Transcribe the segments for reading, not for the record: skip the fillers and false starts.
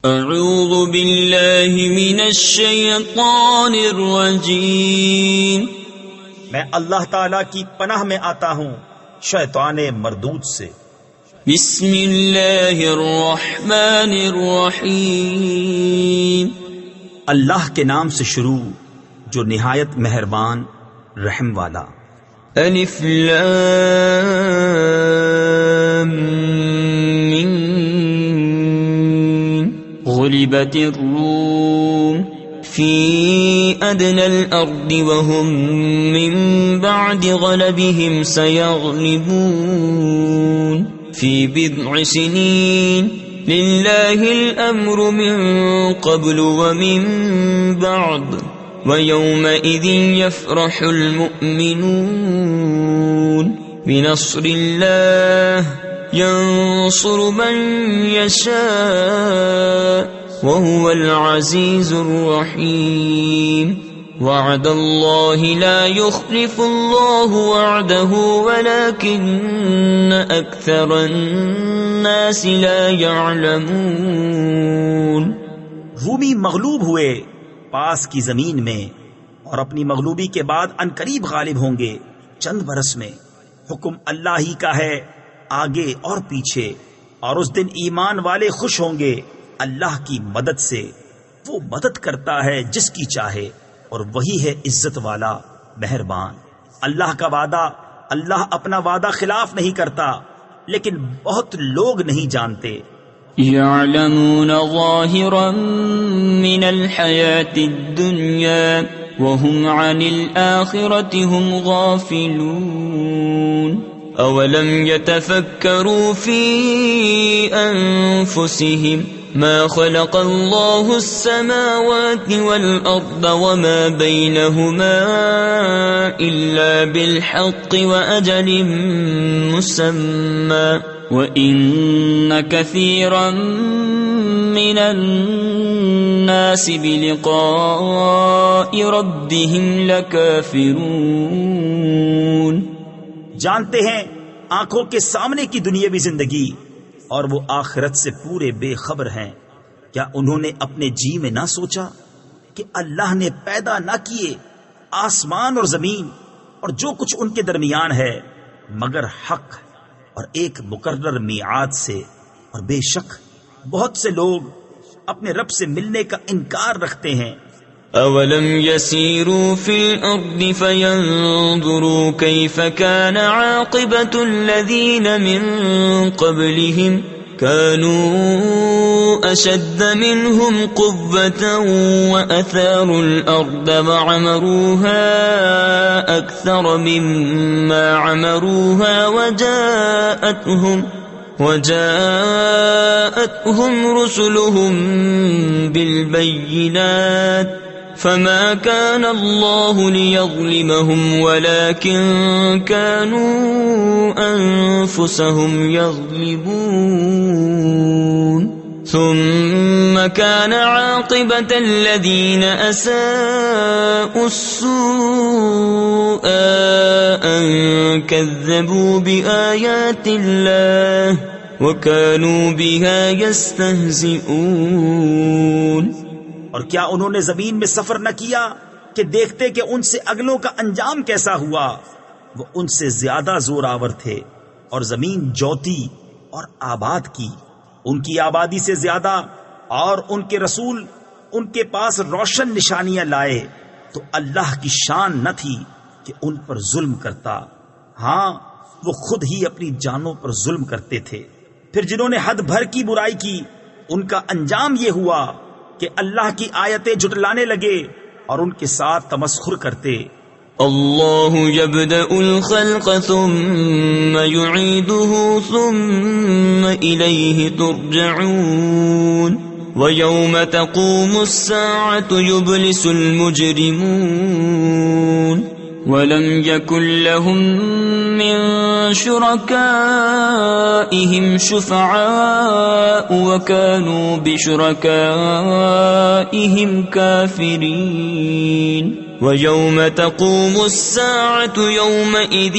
اعوذ باللہ من الشیطان الرجیم، میں اللہ تعالی کی پناہ میں آتا ہوں شیطان مردود سے۔ بسم اللہ الرحمن الرحیم، اللہ کے نام سے شروع جو نہایت مہربان رحم والا۔ الف لام میم، غلبت الروم فی ادنى الارض وهم من بعد غلبهم سيغلبون في بضع سنين لله الامر من قبل ومن بعد ويومئذ يفرح المؤمنون بنصر الله ينصر من يشاء وهو العزيز الرحيم وعد الله لا يخلف الله وعده ولكن أكثر الناس لا يعلمون۔ رومی مغلوب ہوئے پاس کی زمین میں اور اپنی مغلوبی کے بعد عنقریب غالب ہوں گے چند برس میں۔ حکم اللہ ہی کا ہے آگے اور پیچھے، اور اس دن ایمان والے خوش ہوں گے اللہ کی مدد سے۔ وہ مدد کرتا ہے جس کی چاہے اور وہی ہے عزت والا مہربان۔ اللہ کا وعدہ، اللہ اپنا وعدہ خلاف نہیں کرتا، لیکن بہت لوگ نہیں جانتے۔ يعلمون ظاهرا من الحياة الدنيا وهم عن الآخرة هم غافلون أولم يتفكروا في أنفسهم ما خلق الله السماوات والأرض وما بينهما إلا بالحق وأجل مسمى وَإِنَّ كَثِيرًا مِّنَ النَّاسِ بِلِقَاءِ رَبِّهِمْ لَكَافِرُونَ۔ جانتے ہیں آنکھوں کے سامنے کی دنیاوی زندگی اور وہ آخرت سے پورے بے خبر ہیں۔ کیا انہوں نے اپنے جی میں نہ سوچا کہ اللہ نے پیدا نہ کیے آسمان اور زمین اور جو کچھ ان کے درمیان ہے مگر حق اور ایک مقرر میعاد سے، اور بے شک بہت سے لوگ اپنے رب سے ملنے کا انکار رکھتے ہیں۔ اولم يسيروا في الارض فينظروا كيف كان عاقبة الذين من قبلهم كانوا اشد منهم قوة واثاروا الارض وعمروها اكثر مما عمروها وجاءتهم رسلهم بالبينات فما كان الله ليظلمهم ولكن كانوا أنفسهم يظلمون ثم كان عاقبة الذين أساءوا السوء أن كذبوا بآيات الله وكانوا بها يستهزئون۔ اور کیا انہوں نے زمین میں سفر نہ کیا کہ دیکھتے کہ ان سے اگلوں کا انجام کیسا ہوا؟ وہ ان سے زیادہ زور آور تھے اور زمین جوتی اور آباد کی ان کی آبادی سے زیادہ، اور ان کے رسول ان کے پاس روشن نشانیاں لائے تو اللہ کی شان نہ تھی کہ ان پر ظلم کرتا۔ ہاں وہ خود ہی اپنی جانوں پر ظلم کرتے تھے۔ پھر جنہوں نے حد بھر کی برائی کی ان کا انجام یہ ہوا کہ اللہ کی آیتیں جھٹلانے لگے اور ان کے ساتھ تمسخر کرتے۔ اللہ یبدأ الخلق ثم يعيده ثم الیہ ترجعون ویوم تقوم الساعة يبلس المجرمون ولم يكن لهم من شركائهم شفعاء وكانوا بشركائهم كافرين ويوم تقوم الساعة يومئذ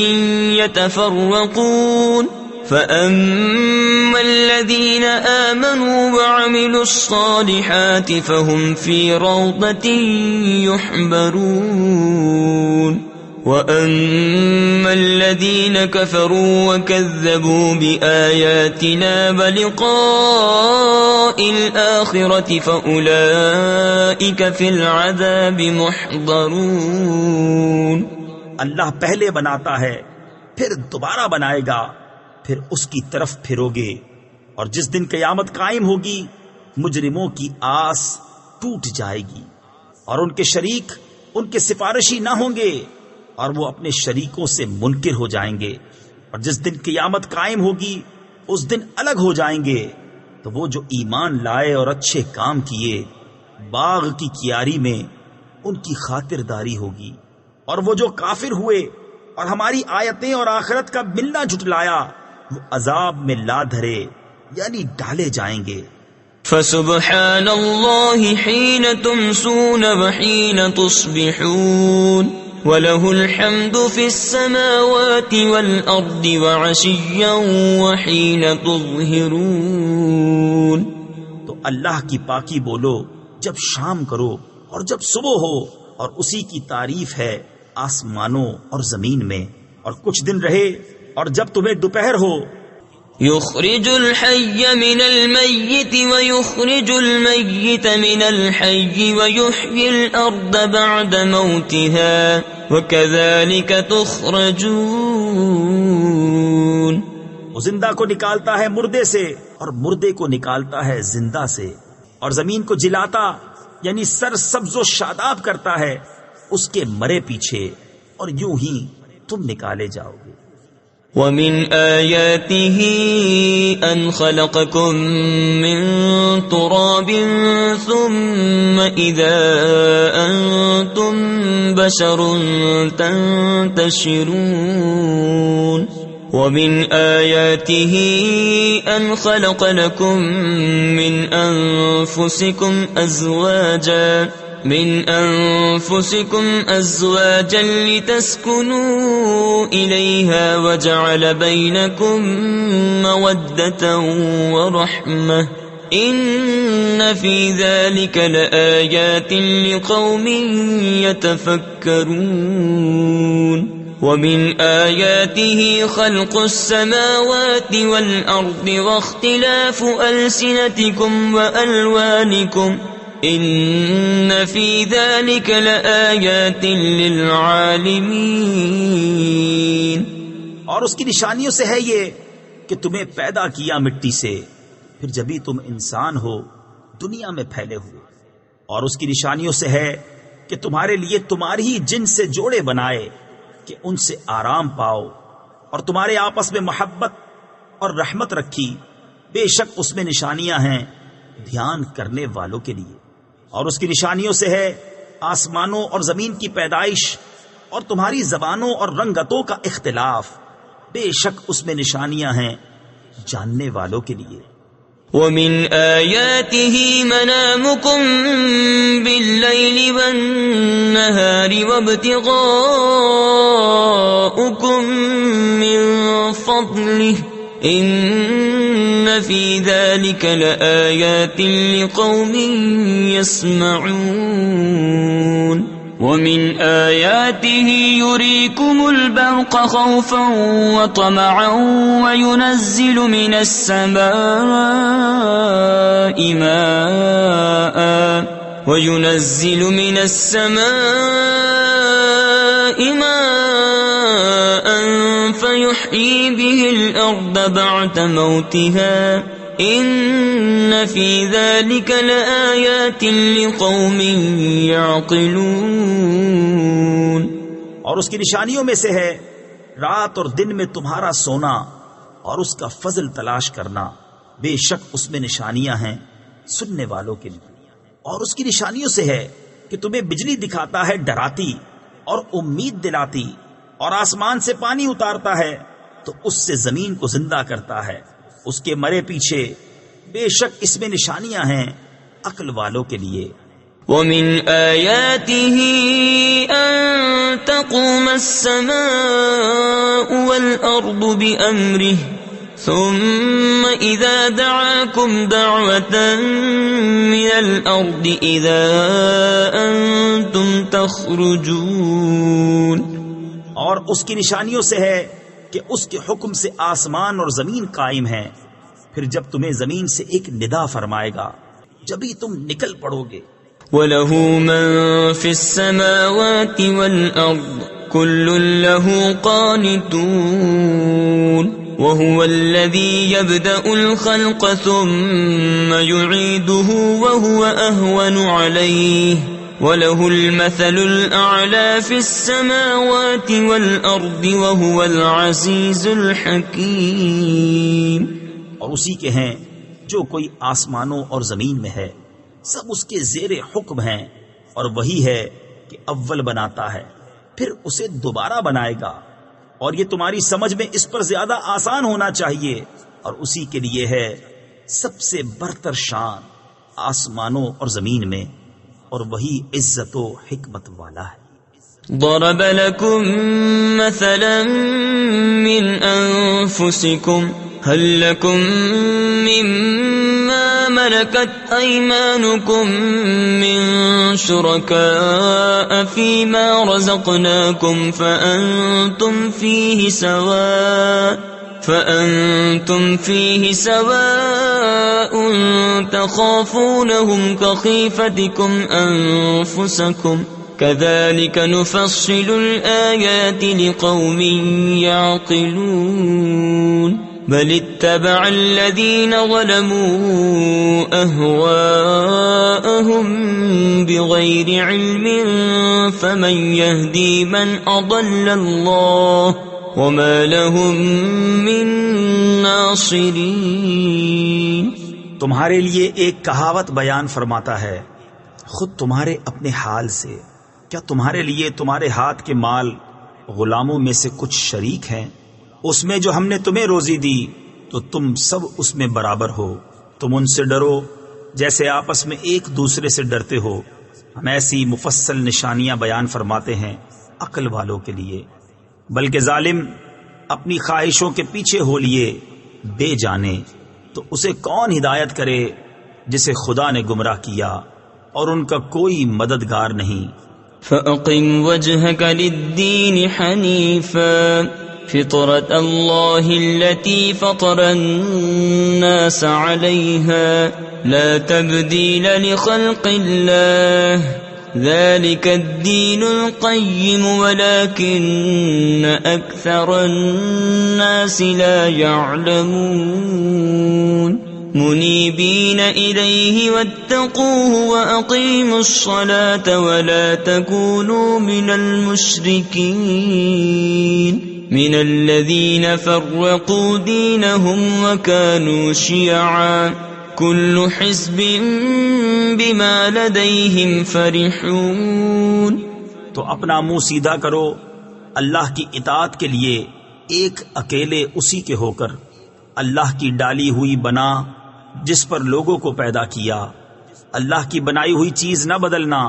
يتفرقون فأما الذين آمنوا وعملوا الصالحات فهم في روضة يحبرون وأما الذين كفروا وكذبوا بآياتنا ولقاء الآخرة فأولئك في العذاب محضرون. اللہ پہلے بناتا ہے پھر دوبارہ بنائے گا، پھر اس کی طرف پھرو گے، اور جس دن قیامت قائم ہوگی مجرموں کی آس ٹوٹ جائے گی اور ان کے شریک ان کے سفارشی نہ ہوں گے اور وہ اپنے شریکوں سے منکر ہو جائیں گے، اور جس دن قیامت قائم ہوگی اس دن الگ ہو جائیں گے. تو وہ جو ایمان لائے اور اچھے کام کیے باغ کی کیاری میں ان کی خاطرداری ہوگی، اور وہ جو کافر ہوئے اور ہماری آیتیں اور آخرت کا ملنا جھٹلایا وہ عذاب میں لا دھرے یعنی ڈالے جائیں گے. فسبحان اللہ حین تمسون وحین تصبحون وَلَهُ الْحَمْدُ فِي السَّمَاوَاتِ وَالْأَرْضِ وَعَشِيًّا وَحِينَ تُظْهِرُونَ. تو اللہ کی پاکی بولو جب شام کرو اور جب صبح ہو، اور اسی کی تعریف ہے آسمانوں اور زمین میں، اور کچھ دن رہے اور جب تمہیں دوپہر ہو. يخرج الحي من الميت ويخرج الميت من الحي ويحيي الأرض بعد موتها وكذلك تخرجون. وہ زندہ کو نکالتا ہے مردے سے اور مردے کو نکالتا ہے زندہ سے، اور زمین کو جلاتا یعنی سر سبز و شاداب کرتا ہے اس کے مرے پیچھے، اور یوں ہی تم نکالے جاؤ گے. وَمِنْ آيَاتِهِ أَنْ خَلَقَكُم مِّن تُرَابٍ ثُمَّ إِذَا أَنْتُمْ بَشَرٌ تَنْتَشِرُونَ. وَمِنْ آيَاتِهِ أَنْ خَلَقَ لَكُم مِّنْ أَنفُسِكُمْ أَزْوَاجًا لِتَسْكُنُوا إِلَيْهَا وَجَعَلَ بَيْنَكُم مَّوَدَّةً وَرَحْمَةً إِنَّ فِي ذَلِكَ لَآيَاتٍ لِقَوْمٍ يَتَفَكَّرُونَ. وَمِنْ آيَاتِهِ خَلْقُ السَّمَاوَاتِ وَالْأَرْضِ وَاخْتِلَافُ أَلْسِنَتِكُمْ وَأَلْوَانِكُمْ إِنَّ فِي ذَلِكَ لَآيَاتٍ لِلْعَالِمِينَ. اور اس کی نشانیوں سے ہے یہ کہ تمہیں پیدا کیا مٹی سے، پھر جبھی تم انسان ہو دنیا میں پھیلے ہوئے، اور اس کی نشانیوں سے ہے کہ تمہارے لیے تمہاری ہی جن سے جوڑے بنائے کہ ان سے آرام پاؤ، اور تمہارے آپس میں محبت اور رحمت رکھی. بے شک اس میں نشانیاں ہیں دھیان کرنے والوں کے لیے. اور اس کی نشانیوں سے ہے آسمانوں اور زمین کی پیدائش اور تمہاری زبانوں اور رنگتوں کا اختلاف. بے شک اس میں نشانیاں ہیں جاننے والوں کے لیے. وَمِنْ آيَاتِهِ مَنَامُكُمْ بِاللَّيْلِ وَالنَّهَارِ وَابْتِغَاؤُكُمْ مِنْ فَضْلِهِ إِنَّ فِي ذَلِكَ لَآيَاتٍ لِقَوْمٍ يَسْمَعُونَ. وَمِنْ آيَاتِهِ يُرِيكُمُ الْبَرْقَ خَوْفًا وَطَمَعًا وَيُنَزِّلُ مِنَ السَّمَاءِ مَاءً فَيُحْيِي بِهِ الْأَرْضَ بَعْدَ مَوْتِهَا إِنَّ فِي ذَلِكَ لَآيَاتٍ لِقَوْمٍ يَعْقِلُونَ. اور اس کی نشانیوں میں سے ہے رات اور دن میں تمہارا سونا اور اس کا فضل تلاش کرنا. بے شک اس میں نشانیاں ہیں سننے والوں کے لیے. اور اس کی نشانیوں سے ہے کہ تمہیں بجلی دکھاتا ہے ڈراتی اور امید دلاتی، اور آسمان سے پانی اتارتا ہے تو اس سے زمین کو زندہ کرتا ہے اس کے مرے پیچھے. بے شک اس میں نشانیاں ہیں عقل والوں کے لیے. وَمِنْ آيَاتِهِ أَن تَقُومَ السَّمَاءُ وَالْأَرْضُ بِأَمْرِهِ ثم إذا دعاكم دعوة من الأرض إذا أنتم تخرجون. اور اس کی نشانیوں سے ہے کہ اس کے حکم سے آسمان اور زمین قائم ہیں، پھر جب تمہیں زمین سے ایک ندا فرمائے گا جبھی تم نکل پڑو گے. وَلَهُ مَن فِي السَّمَاوَاتِ وَالْأَرْضِ كُلٌّ لَهُ قَانِتُونَ. وَهُوَ الَّذِي يَبْدَأُ الْخَلْقَ ثُمَّ يُعِيدُهُ وَهُوَ أَهْوَنُ عَلَيْهِ وَلَهُ الْمَثَلُ الْأَعْلَى فِي السَّمَاوَاتِ وَالْأَرْضِ وَهُوَ الْعَزِيزُ الْحَكِيمُ. اور اسی کے ہیں جو کوئی آسمانوں اور زمین میں ہے، سب اس کے زیر حکم ہیں، اور وہی ہے کہ اول بناتا ہے پھر اسے دوبارہ بنائے گا، اور یہ تمہاری سمجھ میں اس پر زیادہ آسان ہونا چاہیے، اور اسی کے لیے ہے سب سے برتر شان آسمانوں اور زمین میں، اور وہی عزت و حکمت والا ہے. ضرب لكم مثلا من أنفسكم هل لكم مما ملكت أيمانكم من شركاء فيما رزقناكم فأنتم فيه سواء تخافونهم كخيفتكم أنفسكم كذلك نفصل الآيات لقوم يعقلون. بل اتبع الذين ظلموا أهواءهم بغير علم فمن يهدي من أضل الله وما لهم من ناصرين. تمہارے لیے ایک کہاوت بیان فرماتا ہے، خود تمہارے اپنے حال سے کیا تمہارے لیے تمہارے ہاتھ کے مال غلاموں میں سے کچھ شریک ہیں؟ اس میں جو ہم نے تمہیں روزی دی تو تم سب اس میں برابر ہو. تم ان سے ڈرو جیسے آپس میں ایک دوسرے سے ڈرتے ہو. ہم ایسی مفصل نشانیاں بیان فرماتے ہیں عقل والوں کے لیے. بلکہ ظالم اپنی خواہشوں کے پیچھے ہو لیے بے جانے، تو اسے کون ہدایت کرے جسے خدا نے گمراہ کیا اور ان کا کوئی مددگار نہیں. فَأَقِمْ وَجْهَكَ لِلدِّينِ حَنِيفًا فِطْرَةَ اللَّهِ الَّتِي فَطَرَ النَّاسَ عَلَيْهَا لَا تَبْدِيلَ لِخَلْقِ اللَّهِ ذَلِكَ الدِّينُ الْقَيِّمُ وَلَكِنَّ أَكْثَرَ النَّاسِ لَا يَعْلَمُونَ. منيبين إليه واتقوه وأقيموا الصلاة ولا تكونوا من المشركين من الذين فرقوا دينهم وكانوا شيعا كل حزب بما لديهم فرحون. تو اپنا منہ سیدھا کرو اللہ کی اطاعت کے لیے ایک اکیلے اسی کے ہو کر، اللہ کی ڈالی ہوئی بنا جس پر لوگوں کو پیدا کیا، اللہ کی بنائی ہوئی چیز نہ بدلنا،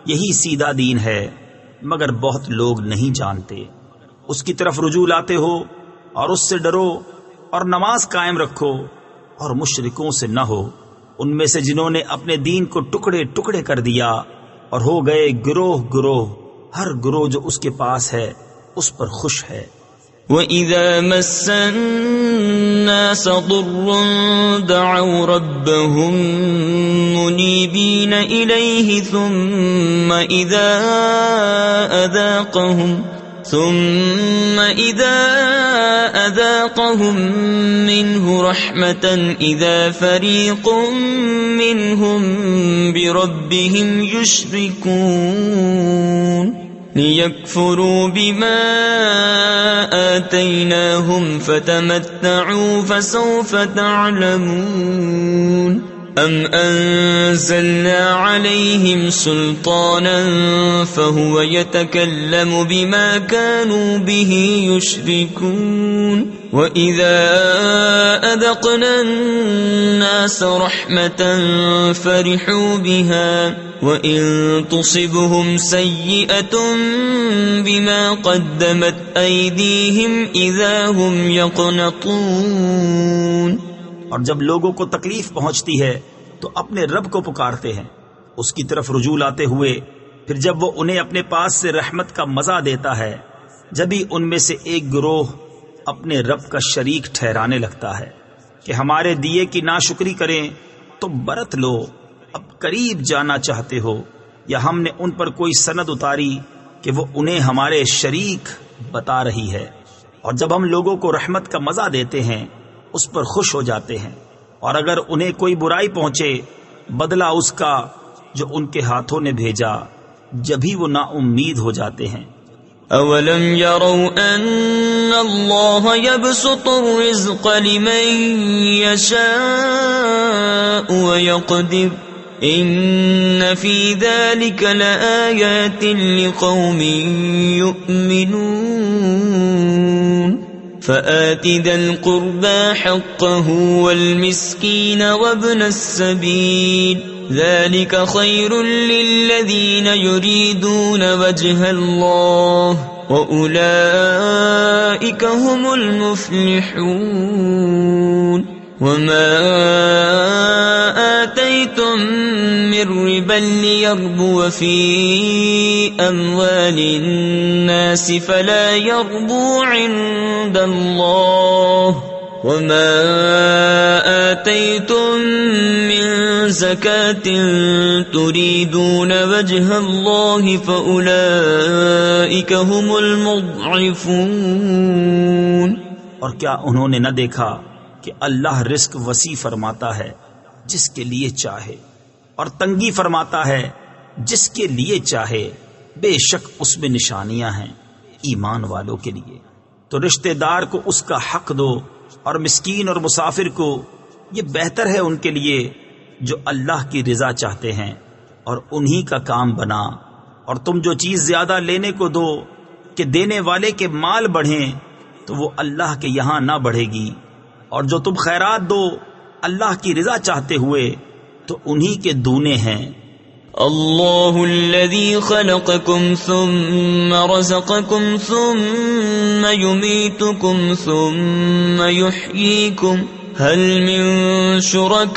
یہی سیدھا دین ہے، مگر بہت لوگ نہیں جانتے. اس کی طرف رجوع لاتے ہو اور اس سے ڈرو اور نماز قائم رکھو، اور مشرکوں سے نہ ہو، ان میں سے جنہوں نے اپنے دین کو ٹکڑے ٹکڑے کر دیا اور ہو گئے گروہ گروہ، ہر گروہ جو اس کے پاس ہے اس پر خوش ہے. وَإِذَا مَسَّ النَّاسَ ضُرٌّ دَعَوْا رَبَّهُم مُنِيبِينَ إِلَيْهِ ثُمَّ إِذَا أَذَاقَهُم مِّنْهُ رَحْمَةً إِذَا فَرِيقٌ مِّنْهُم بِرَبِّهِمْ يُشْرِكُونَ. لِيَكْفُرُوا بِمَا آتَيْنَاهُمْ فَتَمَتَّعُوا فَسَوْفَ تَعْلَمُونَ. أم أنزلنا عليهم سلطانا فهو يتكلم بما كانوا به يشركون وإذا أذقنا الناس رحمة فرحوا بها وإن تصبهم سيئة بما قدمت أيديهم إذا هم يقنطون. اور جب لوگوں کو تکلیف پہنچتی ہے تو اپنے رب کو پکارتے ہیں اس کی طرف رجوع لاتے ہوئے، پھر جب وہ انہیں اپنے پاس سے رحمت کا مزہ دیتا ہے جبھی ان میں سے ایک گروہ اپنے رب کا شریک ٹھہرانے لگتا ہے کہ ہمارے دیے کی ناشکری کریں تو برت لو، اب قریب جانا چاہتے ہو، یا ہم نے ان پر کوئی سند اتاری کہ وہ انہیں ہمارے شریک بتا رہی ہے. اور جب ہم لوگوں کو رحمت کا مزہ دیتے ہیں اس پر خوش ہو جاتے ہیں، اور اگر انہیں کوئی برائی پہنچے بدلہ اس کا جو ان کے ہاتھوں نے بھیجا، جبھی وہ نا امید ہو جاتے ہیں. اولم يروا ان الله يبسط الرزق لمن يشاء ويقدر ان في ذلك لآيات لقوم يؤمنون فآت ذا القربى حقه والمسكين وابن السبيل ذلك خير للذين يريدون وجه الله وأولئك هم المفلحون. وما آتيتم من ربا ليربو في أموال الناس فلا يربو عند الله وما آتيتم من زكاة تريدون وجه الله فأولئك هم المضعفون. اور کیا انہوں نے نہ دیکھا کہ اللہ رزق وسیع فرماتا ہے جس کے لیے چاہے اور تنگی فرماتا ہے جس کے لیے چاہے، بے شک اس میں نشانیاں ہیں ایمان والوں کے لیے. تو رشتہ دار کو اس کا حق دو اور مسکین اور مسافر کو، یہ بہتر ہے ان کے لیے جو اللہ کی رضا چاہتے ہیں، اور انہی کا کام بنا. اور تم جو چیز زیادہ لینے کو دو کہ دینے والے کے مال بڑھیں تو وہ اللہ کے یہاں نہ بڑھے گی، اور جو تم خیرات دو اللہ کی رضا چاہتے ہوئے تو انہی کے دونے ہیں. اللہ الذی خلقکم ثم رزقکم ثم یمیتکم ثم یحییکم هل من شرکائکم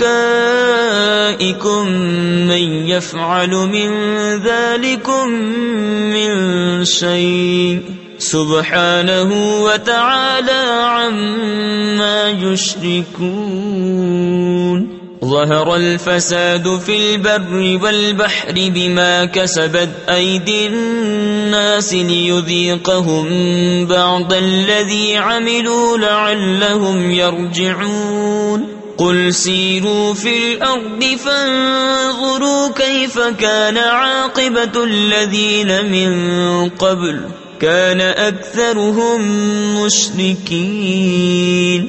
من یفعل من ذلکم من شیء سبحانہ وتعالی عما یشرکون. ظهر الفساد في البر والبحر بما كسبت أيدي الناس ليذيقهم بعض الذي عملوا لعلهم يرجعون. قل سيروا في الأرض فانظروا كيف كان عاقبة الذين من قبل كان أكثرهم مشركين.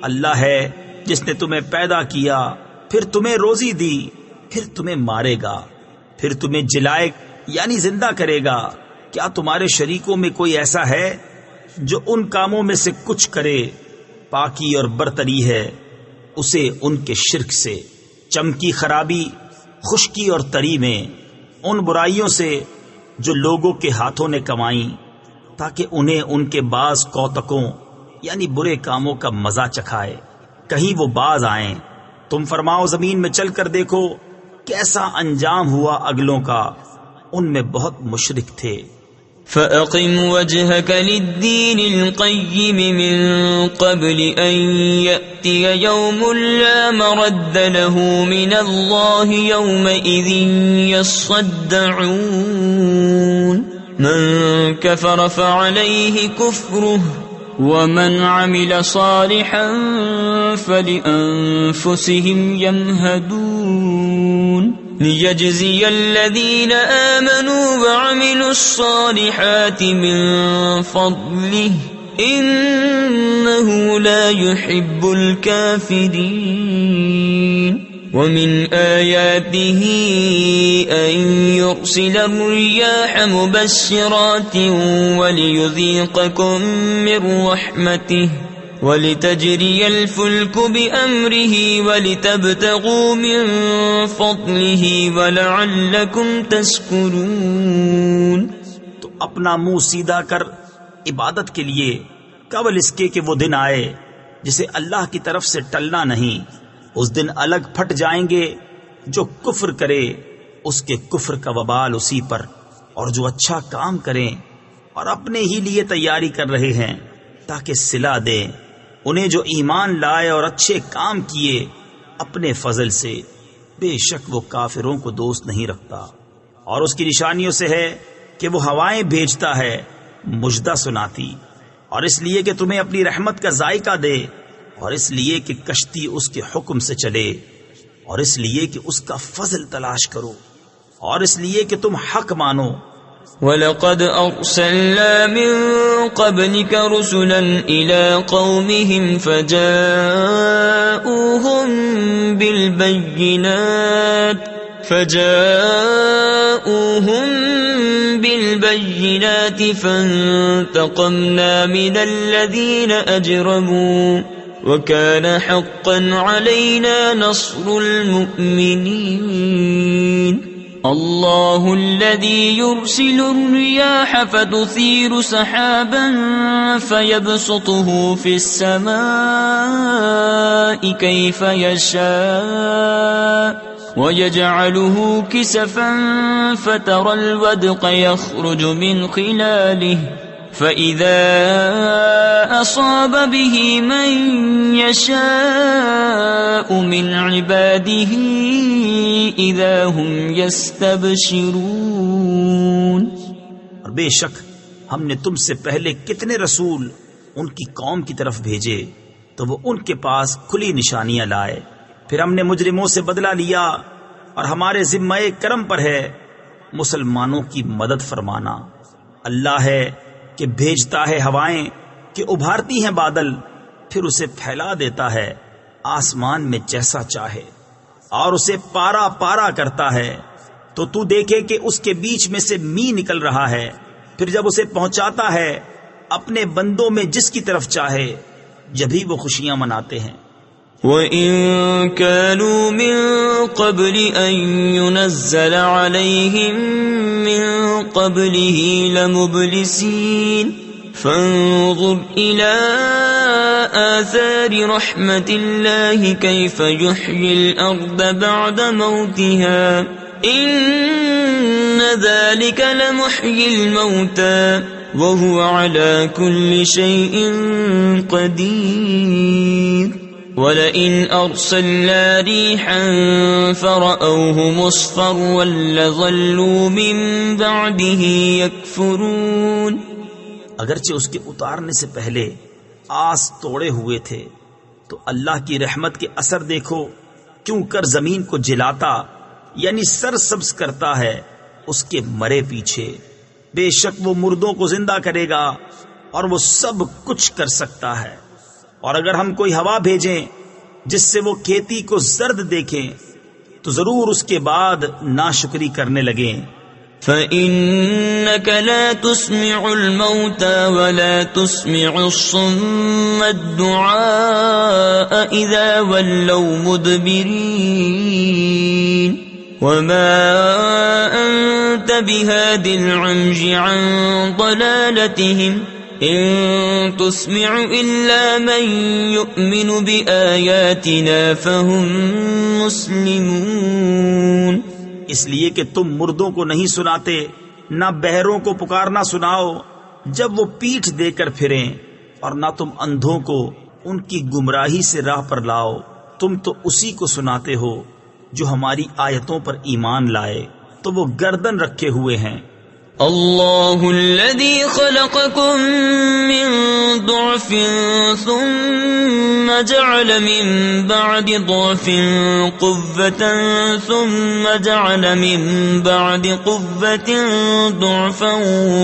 اللہ ہے جس نے تمہیں پیدا کیا، پھر تمہیں روزی دی، پھر تمہیں مارے گا، پھر تمہیں جلائے یعنی زندہ کرے گا. کیا تمہارے شریکوں میں کوئی ایسا ہے جو ان کاموں میں سے کچھ کرے؟ پاکی اور برتری ہے اسے ان کے شرک سے، چمکی خرابی خشکی اور تری میں، ان برائیوں سے جو لوگوں کے ہاتھوں نے کمائیں، تاکہ انہیں ان کے بعض کوتکوں یعنی برے کاموں کا مزہ چکھائے، کہیں وہ باز آئیں. تم فرماؤ زمین میں چل کر دیکھو کیسا انجام ہوا اگلوں کا، ان میں بہت مشرک تھے. فَأَقِمْ وَجْهَكَ لِلدِّينِ الْقَيِّمِ مِنْ قَبْلِ أَنْ يَأْتِيَ يَوْمٌ لَا مَرَدَّ لَهُ مِنَ اللَّهِ يَوْمَئِذٍ يَصَّدَّعُونَ. مَنْ كَفَرَ فَعَلَيْهِ كُفْرُهُ وَمَنْ عَمِلَ صَالِحًا فَلِأَنفُسِهِمْ يَمْهَدُونَ. لِيَجْزِيَ الَّذِينَ آمَنُوا وَعَمِلُوا الصَّالِحَاتِ مِنْ فَضْلِهِ إِنَّهُ لَا يُحِبُّ الْكَافِرِينَ. ومن آياته أن يرسل الرياح مبشرات وليذيقكم من رحمته وَلِتَجْرِيَ الْفُلْكُ بِأَمْرِهِ وَلِتَبْتَغُوا مِنْ فَضْلِهِ وَلَعَلَّكُمْ تَشْكُرُونَ۔ تو اپنا منہ سیدھا کر عبادت کے لیے قبل اس کے کہ وہ دن آئے جسے اللہ کی طرف سے ٹلنا نہیں۔ اس دن الگ پھٹ جائیں گے، جو کفر کرے اس کے کفر کا وبال اسی پر، اور جو اچھا کام کریں اور اپنے ہی لیے تیاری کر رہے ہیں تاکہ صلہ دیں انہیں جو ایمان لائے اور اچھے کام کیے اپنے فضل سے، بے شک وہ کافروں کو دوست نہیں رکھتا۔ اور اس کی نشانیوں سے ہے کہ وہ ہوائیں بھیجتا ہے مژدہ سناتی، اور اس لیے کہ تمہیں اپنی رحمت کا ذائقہ دے، اور اس لیے کہ کشتی اس کے حکم سے چلے، اور اس لیے کہ اس کا فضل تلاش کرو، اور اس لیے کہ تم حق مانو۔ وَلَقَدْ أَرْسَلْنَا مِن قَبْلِكَ رُسُلًا إِلَىٰ قَوْمِهِمْ فَجَاءُوهُم بِالْبَيِّنَاتِ فَانتَقَمْنَا مِنَ الَّذِينَ أَجْرَمُوا وَكَانَ حَقًّا عَلَيْنَا نَصْرُ الْمُؤْمِنِينَ۔ اللہ الذی یرسل الریاح فتثیر سحابا فیبسطه فی السماء کیف یشاء ویجعله کسفا فترى الودق یخرج من خلاله فإذا أصاب به من يشاء من عباده إذا هم يستبشرون۔ اور بے شک ہم نے تم سے پہلے کتنے رسول ان کی قوم کی طرف بھیجے تو وہ ان کے پاس کھلی نشانیاں لائے، پھر ہم نے مجرموں سے بدلہ لیا، اور ہمارے ذمہ کرم پر ہے مسلمانوں کی مدد فرمانا۔ اللہ ہے کہ بھیجتا ہے ہوائیں کہ ابھارتی ہیں بادل، پھر اسے پھیلا دیتا ہے آسمان میں جیسا چاہے، اور اسے پارا پارا کرتا ہے تو تو دیکھے کہ اس کے بیچ میں سے می نکل رہا ہے، پھر جب اسے پہنچاتا ہے اپنے بندوں میں جس کی طرف چاہے، جبھی وہ خوشیاں مناتے ہیں۔ وَإِن كَانُوا مِن قَبْلِ أَن يُنَزَّلَ عَلَيْهِم مِّن قَبْلِهِ لَمُبْلِسِينَ فَانظُرْ إِلَىٰ آثَارِ رَحْمَةِ اللَّهِ كَيْفَ يُحْيِي الْأَرْضَ بَعْدَ مَوْتِهَا إِنَّ ذَلِكَ لَمُحْيِي الْمَوْتَىٰ وَهُوَ عَلَىٰ كُلِّ شَيْءٍ قَدِيرٌ۔ وَلَئِنْ أَرْسَلْنَا رِيحًا فَرَأَوْهُ مُصْفَرًّا لَظَلُّوا مِن بَعْدِهِ يَكْفُرُونَ۔ اگرچہ اس کے اتارنے سے پہلے آس توڑے ہوئے تھے، تو اللہ کی رحمت کے اثر دیکھو کیوں کر زمین کو جلاتا، یعنی سرسبز کرتا ہے اس کے مرے پیچھے۔ بے شک وہ مردوں کو زندہ کرے گا اور وہ سب کچھ کر سکتا ہے۔ اور اگر ہم کوئی ہوا بھیجیں جس سے وہ کھیتی کو زرد دیکھیں تو ضرور اس کے بعد ناشکری کرنے لگیں۔ فَإِنَّكَ لَا تُسْمِعُ الْمَوْتَى وَلَا تُسْمِعُ الصُّمَّ الدُّعَاءَ إِذَا وَلَّوْا مُدْبِرِينَ وَمَا أَنتَ بِهَادِ الْعُمْيِ عَن ضَلَالَتِهِمْ إِن تُسْمِعُ إِلَّا مَن يُؤْمِنُ بِآيَاتِنَا فَهُم مُسْلِمُونَ۔ اس لیے کہ تم مردوں کو نہیں سناتے، نہ بہروں کو پکارنا سناؤ جب وہ پیٹھ دے کر پھریں، اور نہ تم اندھوں کو ان کی گمراہی سے راہ پر لاؤ، تم تو اسی کو سناتے ہو جو ہماری آیتوں پر ایمان لائے، تو وہ گردن رکھے ہوئے ہیں۔ اللہ الذی خلقکم من ضعف ثم جعل من بعد ضعف قوة ثم جعل من بعد قوة ضعفا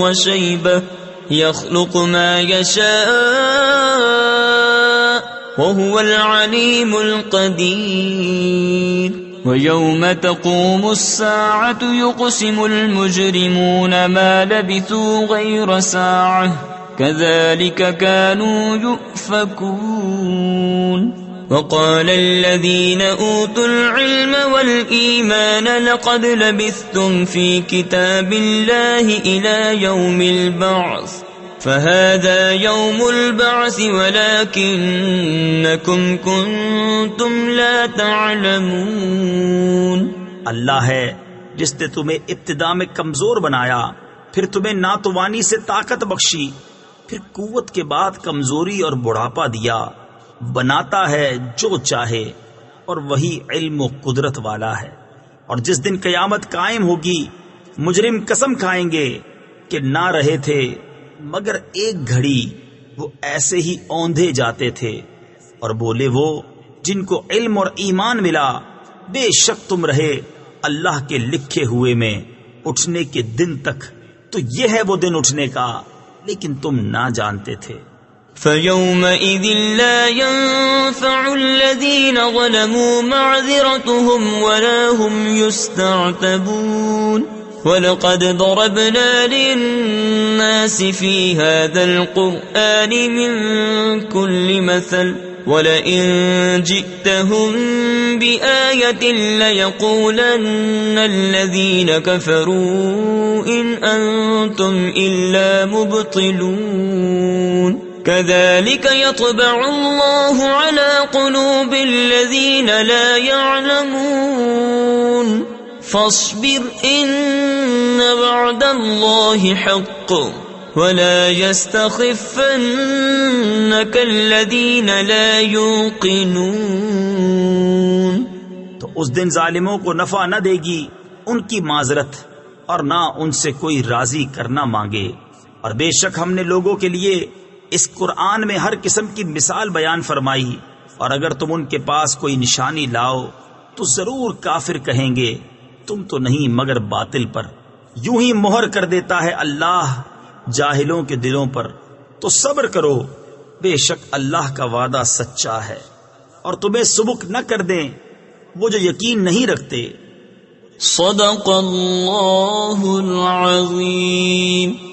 وشیبة يخلق ما يشاء وهو العليم القدير ويوم تقوم الساعة يقسم المجرمون ما لبثوا غير ساعة كذلك كانوا يؤفكون وقال الذين أوتوا العلم والإيمان لقد لبثتم في كتاب الله إلى يوم البعث فهذا يوم البعث ولكنكم كنتم لا تعلمون. اللہ ہے جس نے تمہیں ابتدا میں کمزور بنایا، پھر تمہیں ناتوانی سے طاقت بخشی، پھر قوت کے بعد کمزوری اور بڑھاپا دیا. بناتا ہے جو چاہے اور وہی علم و قدرت والا ہے. اور جس دن قیامت قائم ہوگی مجرم قسم کھائیں گے کہ نہ رہے تھے مگر ایک گھڑی وہ ایسے ہی اوندھے جاتے تھے. اور بولے وہ جن کو علم اور ایمان ملا، بے شک تم رہے اللہ کے لکھے ہوئے میں اٹھنے کے دن تک، تو یہ ہے وہ دن اٹھنے کا، لیکن تم نہ جانتے تھے. فَيَوْمَئِذٍ لَا يَنفَعُ الَّذِينَ ظَلَمُوا مَعْذِرَتُهُمْ وَلَا هُمْ يُسْتَعْتَبُونَ وَلَقَدْ ضَرَبْنَا لِلنَّاسِ فِي هَذَا الْقُرْآنِ مِنْ كُلِّ مَثَلٍ وَلَئِنْ جِئْتَهُمْ بِآيَةٍ لَيَقُولَنَّ الَّذِينَ كَفَرُوا إِنْ أَنْتُمْ إِلَّا مُبْطِلُونَ كَذَلِكَ يَطْبَعُ اللَّهُ عَلَى قُلُوبِ الَّذِينَ لَا يَعْلَمُونَ فَاصْبِرْ إِنَّ وَعْدَ اللَّهِ حَقٌّ وَلَا يَسْتَخِفَّنَّكَ الَّذِينَ لَا يُوقِنُونَ. تو اس دن ظالموں کو نفع نہ دے گی ان کی معذرت، اور نہ ان سے کوئی راضی کرنا مانگے. اور بے شک ہم نے لوگوں کے لیے اس قرآن میں ہر قسم کی مثال بیان فرمائی، اور اگر تم ان کے پاس کوئی نشانی لاؤ تو ضرور کافر کہیں گے تم تو نہیں مگر باطل پر. یوں ہی مہر کر دیتا ہے اللہ جاہلوں کے دلوں پر. تو صبر کرو، بے شک اللہ کا وعدہ سچا ہے. اور تمہیں سبک نہ کر دیں وہ جو یقین نہیں رکھتے. صدق اللہ العظیم.